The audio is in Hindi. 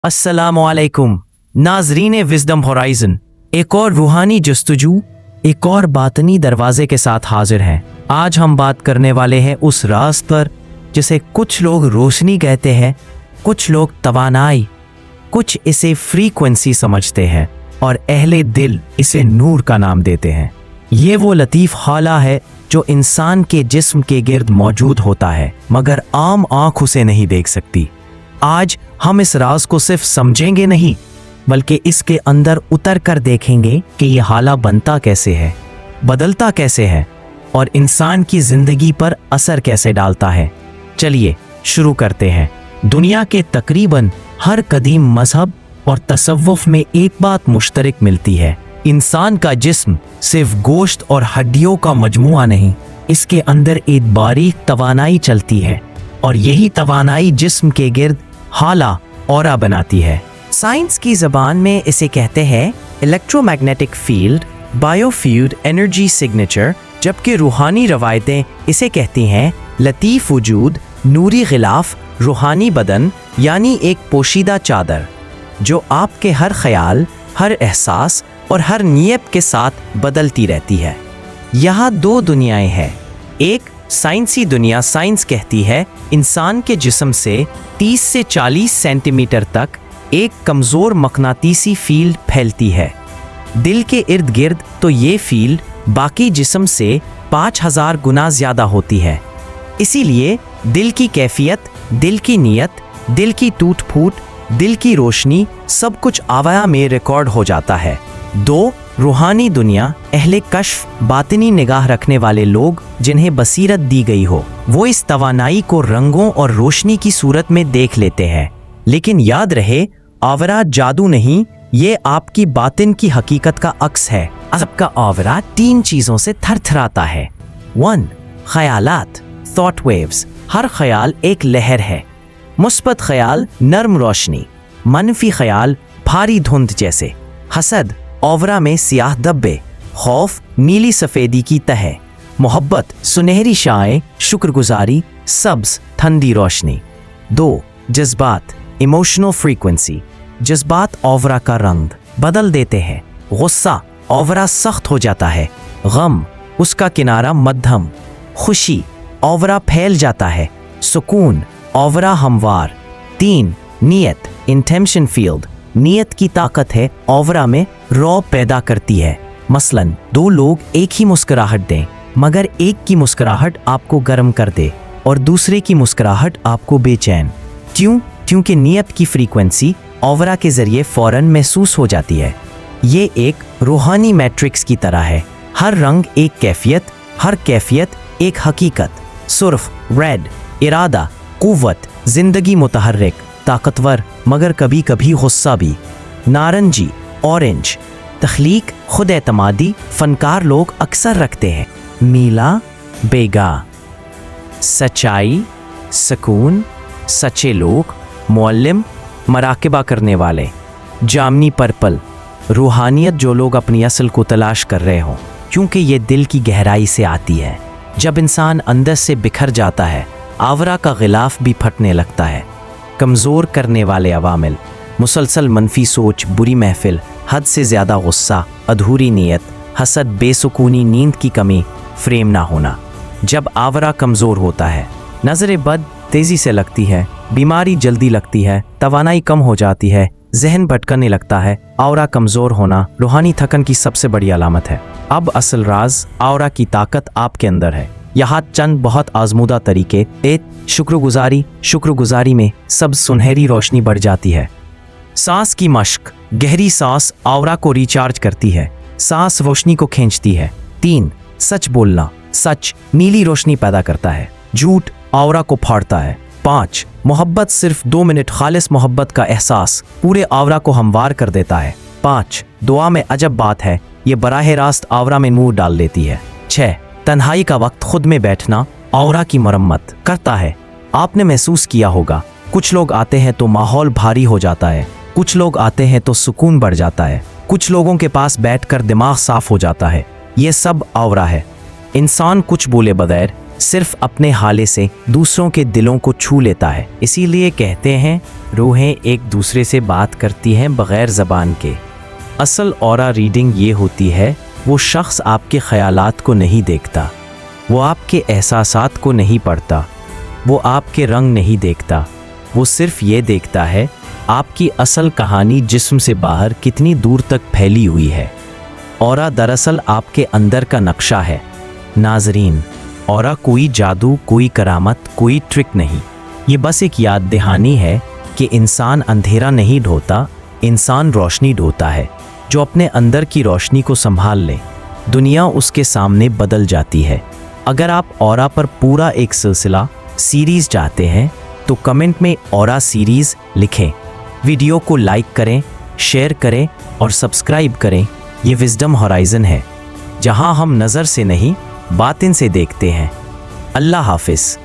अस्सलामुअलैकुम नाजरीन विज़डम होराइज़न, एक और रूहानी जस्तजू, एक और बातनी दरवाजे के साथ हाजिर हैं। आज हम बात करने वाले हैं उस राज पर जिसे कुछ लोग रोशनी कहते हैं, कुछ लोग तवानाई, कुछ इसे फ्रीक्वेंसी समझते हैं और अहले दिल इसे नूर का नाम देते हैं। ये वो लतीफ़ हाला है जो इंसान के जिस्म के गिर्द मौजूद होता है मगर आम आँख उसे नहीं देख सकती। आज हम इस राज को सिर्फ समझेंगे नहीं बल्कि इसके अंदर उतर कर देखेंगे कि यह हाला बनता कैसे है, बदलता कैसे है और इंसान की जिंदगी पर असर कैसे डालता है। चलिए शुरू करते हैं। दुनिया के तकरीबन हर कदीम मजहब और तसव्वुफ में एक बात मुश्तरक मिलती है, इंसान का जिस्म सिर्फ गोश्त और हड्डियों का मजमुआ नहीं, इसके अंदर एक बारीक तवानाई चलती है और यही तवानाई जिस्म के गिर्द हाला ऑरा बनाती है। साइंस की ज़बान में इसे कहते हैं इलेक्ट्रोमैग्नेटिक फील्ड, बायोफ्यूड एनर्जी सिग्नेचर, जबकि रूहानी रवायतें इसे कहती हैं लतीफ़ वजूद, नूरी गिलाफ, रूहानी बदन, यानी एक पोशीदा चादर जो आपके हर ख्याल, हर एहसास और हर नियत के साथ बदलती रहती है। यहाँ दो दुनियाएं हैं। एक साइंसी दुनिया, साइंस कहती है इंसान के जिस्म से 30 से 40 सेंटीमीटर तक एक कमज़ोर मकनातीसी फील्ड फैलती है। दिल के इर्द गिर्द तो ये फील्ड बाकी जिस्म से 5000 गुना ज़्यादा होती है। इसीलिए दिल की कैफियत, दिल की नीयत, दिल की टूट फूट, दिल की रोशनी, सब कुछ आवाया में रिकॉर्ड हो जाता है। दो रूहानी दुनिया, अहले कश्फ, बातिनी निगाह रखने वाले लोग जिन्हें बसीरत दी गई हो, वो इस तवानाई को रंगों और रोशनी की सूरत में देख लेते हैं। लेकिन याद रहे, आवरा जादू नहीं, ये आपकी बातिन की हकीकत का अक्स है। आपका आवरा 3 चीजों से थरथराता है। 1. ख्यालात, थॉट वेव्स, हर ख्याल एक लहर है। मुस्बत ख्याल नर्म रोशनी, मनफी ख्याल भारी धुंध जैसे। हसद, औवरा में सियाह धब्बे, खौफ नीली सफ़ेदी की तह, मोहब्बत सुनहरी शाएं, शुक्रगुजारी सब्ज ठंडी रोशनी। 2. जज्बात, इमोशनल फ्रीक्वेंसी, जज्बात औवरा का रंग बदल देते हैं। गुस्सा, औवरा सख्त हो जाता है। गम, उसका किनारा मध्यम। खुशी, औवरा फैल जाता है। सुकून, औवरा हमवार। 3. नियत, इंटेंशन फील्ड, नियत की ताकत है, औवरा में रौब पैदा करती है। मसलन 2 लोग एक ही मुस्कुराहट दें मगर एक की मुस्कुराहट आपको गर्म कर दे और दूसरे की मुस्कुराहट आपको बेचैन। क्यों? क्योंकि नियत की फ्रीक्वेंसी औवरा के जरिए फौरन महसूस हो जाती है। ये एक रूहानी मैट्रिक्स की तरह है। हर रंग एक कैफियत, हर कैफियत एक हकीकत। सुर्ख, रेड, इरादा, कुव्वत, जिंदगी मुतहर्रिक, ताकतवर मगर कभी कभी गुस्सा भी। नारंजी, ऑरेंज, तख्लीक, खुद एतमादी, फनकार लोग अक्सर रखते हैं। नीला, बेगा, सच्चाई, सुकून, सच्चे लोग, मुअल्लिम, मराकिबा करने वाले। जामनी पर्पल, रूहानियत जो लोग अपनी असल को तलाश कर रहे हों, क्योंकि ये दिल की गहराई से आती है। जब इंसान अंदर से बिखर जाता है, आवरा का गिलाफ भी फटने लगता है। कमज़ोर करने वाले अवामिल, मुसलसल मनफी सोच, बुरी महफिल, हद से ज़्यादा गुस्सा, अधूरी नीयत, हसद, बेसुकूनी, नींद की कमी, फ्रेम ना होना। जब आवरा कमज़ोर होता है, नज़र बद तेज़ी से लगती है, बीमारी जल्दी लगती है, तवानाई कम हो जाती है, जहन भटकने लगता है। आवरा कमज़ोर होना रूहानी थकन की सबसे बड़ी अलामत है। अब असल राज आवरा की ताकत आपके अंदर है। यहाँ चंद बहुत आजमूदा तरीके। 1. शुक्रगुजारी में सब सुनहरी रोशनी बढ़ जाती है। सांस की मश्क, गहरी सांस आवरा को रिचार्ज करती है, सांस रोशनी को खींचती है। 3. सच बोलना, सच नीली रोशनी पैदा करता है, झूठ आवरा को फाड़ता है। 5. मोहब्बत, सिर्फ 2 मिनट खालिस मोहब्बत का एहसास पूरे आवरा को हमवार कर देता है। 5. दुआ में अजब बात है, ये बराह रास्त आवरा में नूर डाल देती है। 6. तन्हाई का वक्त खुद में बैठना औरा की मरम्मत करता है। आपने महसूस किया होगा, कुछ लोग आते हैं तो माहौल भारी हो जाता है, कुछ लोग आते हैं तो सुकून बढ़ जाता है, कुछ लोगों के पास बैठकर दिमाग साफ हो जाता है। ये सब औरा है। इंसान कुछ बोले बगैर सिर्फ अपने हाले से दूसरों के दिलों को छू लेता है। इसीलिए कहते हैं रूहें एक दूसरे से बात करती हैं बग़ैर ज़बान के। असल ऑरा रीडिंग ये होती है, वो शख्स आपके ख़यालात को नहीं देखता, वो आपके एहसासात को नहीं पढ़ता, वो आपके रंग नहीं देखता, वो सिर्फ ये देखता है आपकी असल कहानी जिस्म से बाहर कितनी दूर तक फैली हुई है। ऑरा दरअसल आपके अंदर का नक्शा है। नाज़रीन, ऑरा कोई जादू, कोई करामत, कोई ट्रिक नहीं। ये बस एक याद दहानी है कि इंसान अंधेरा नहीं ढोता, इंसान रोशनी ढोता है। जो अपने अंदर की रोशनी को संभाल ले, दुनिया उसके सामने बदल जाती है। अगर आप ऑरा पर पूरा एक सिलसिला सीरीज़ चाहते हैं तो कमेंट में ऑरा सीरीज़ लिखें। वीडियो को लाइक करें, शेयर करें और सब्सक्राइब करें। ये विज़डम होराइज़न है, जहां हम नज़र से नहीं बातिन से देखते हैं। अल्लाह हाफिज़।